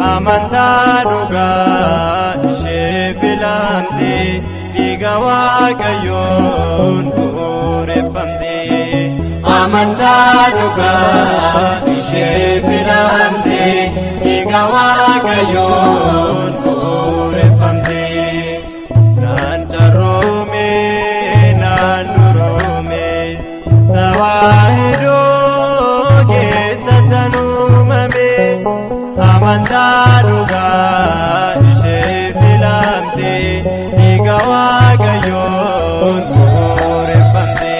Amantaa dhugaa ishee filamte dhiiga Waaqayyoon bu'uureffamte. Amantaa dhugaa ishee filamte dhiiga Waaqayyoon bu'uureffamte. Naan carroome naan duroome tawaahidoo keessattan uumame. Amantaa dhugaa ishee filamte dhiiga Waaqayyoon bu'uureffamte.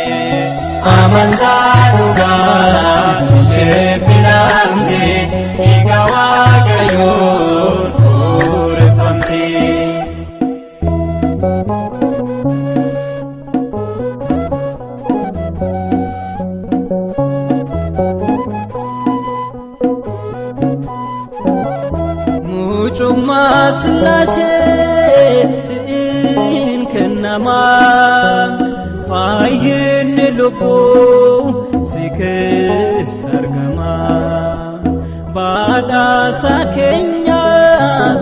Amantaa dhugaa ishee filamte dhiiga Waaqayyoon bu'uureffamte. Mucummaa Sillaasee si'iin kennama fayyinni lubbuu si keessa argama. Badhaasa keenya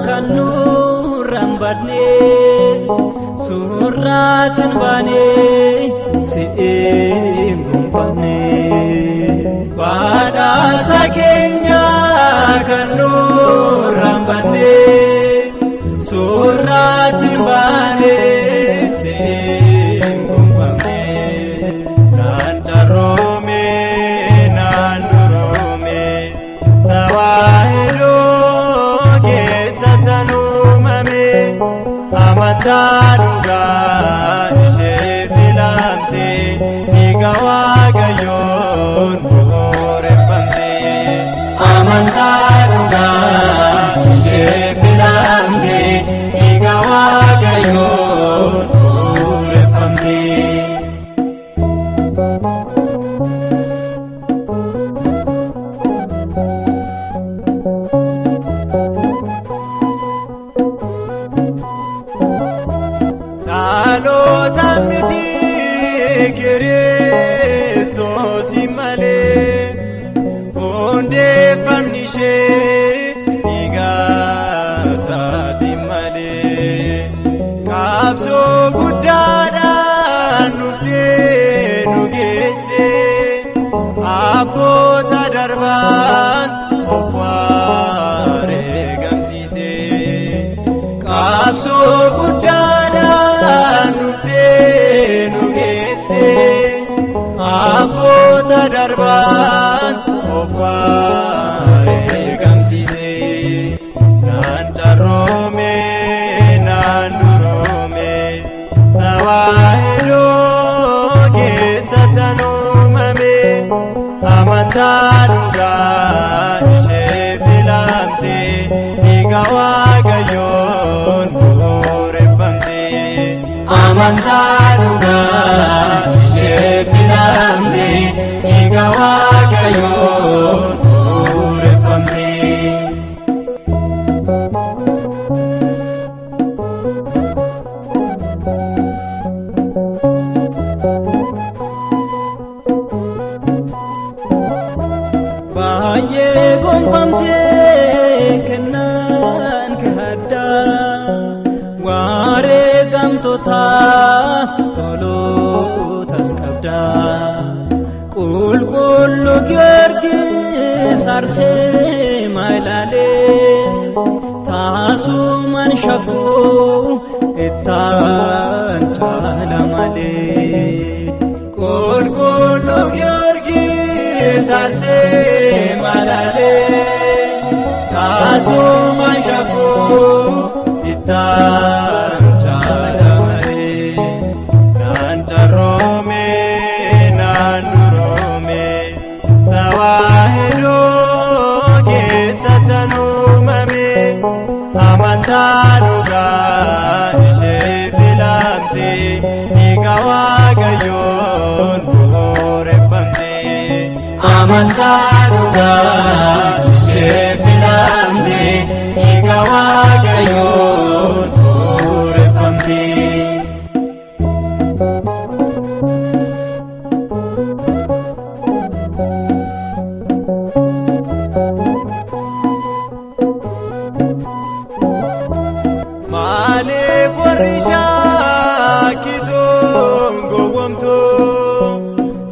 kan nurraan badne surraatiin baane si'iin gonfanne. Badhaasa keenya kan nurraan badne surraatiin baane si'iin gonfanne. Naan carroome naan duroome tawaahidoo keessattan uumame. Amantaa dhugaa ishee filamte dhiiga Waaqayyoon bu'uureffamte. Amantaa dhugaa ishee filamte dhiiga Waaqayyoon bu'uureffamte. Dhaloota miti Kiristoosin malee hundeeffamni ishee dhiiga isaatiin malee. Qabsoo guddaadhaan dhuftee nu geesse abboota darbaan of wareegamsiise. Qabsoo guddaadhaan dhuftee nu geesse abboota darbaan of wareegamsiise. Naan carroome naan duroome tawaahidoo keessattan uumame. Amantaa dhugaa ishee filamte dhiiga Waaqayyoon bu'uureffamte. Amantaa dhugaa ishee filamte dhiiga Waaqayyoon bu'uureffamte. Baay'ee gonfamtee kennaan kee addaa wareegamtoota tolootas qabda. Qulqulluu Giyoorgis arsee mailaalee taasumaan shakkuu ittaan caala malee. Qulqulluu Giyoorgis arsee mailaalee taasumaan shakkuu ittaan caala malee. Naan carroome naan duroome amantaa dhugaa ishee filamte dhiiga Waaqayyoon bu'uureffamte. Maaliif warri shaakitoon gowwomtu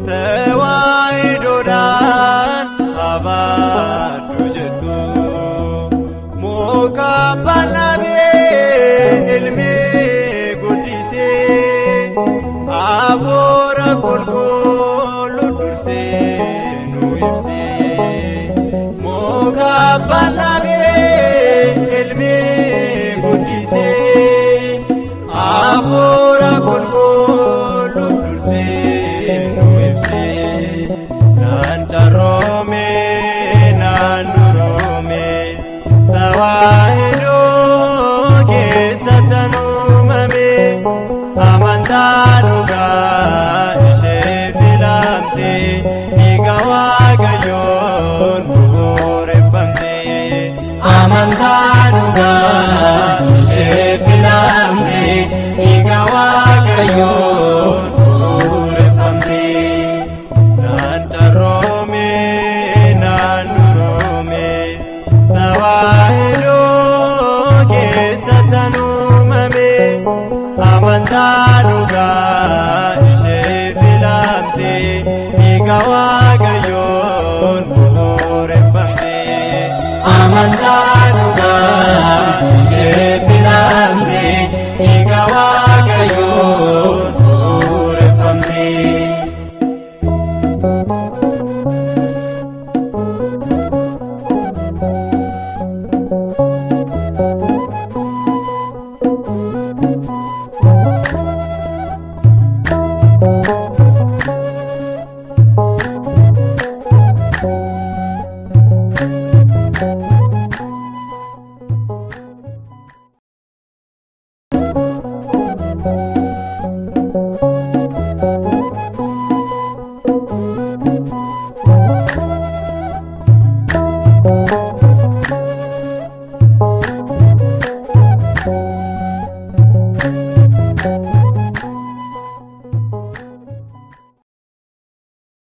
tawaayidoodhaan abaaddu jettu muka bal'aabee ilmi guddisee hafuura qulqulluu dursee nu ibsee muka bal'aabee ilmi hafuura qulqulluu dursee nu ibsee naan carroome naan duroome tawaahidoo keessatti uumame amantaa dhugaa ishee filamte dhiiga Waaqayyoon bu'uureffamte. Amantaa dhugaa ishee filamte dhiiga Waaqayyoon bu'uureffamte. Naan carroome naan duroome tawaahidoo keessatti uumame amantaa dhugaa ishee filamte dhiiga Waaqayyoon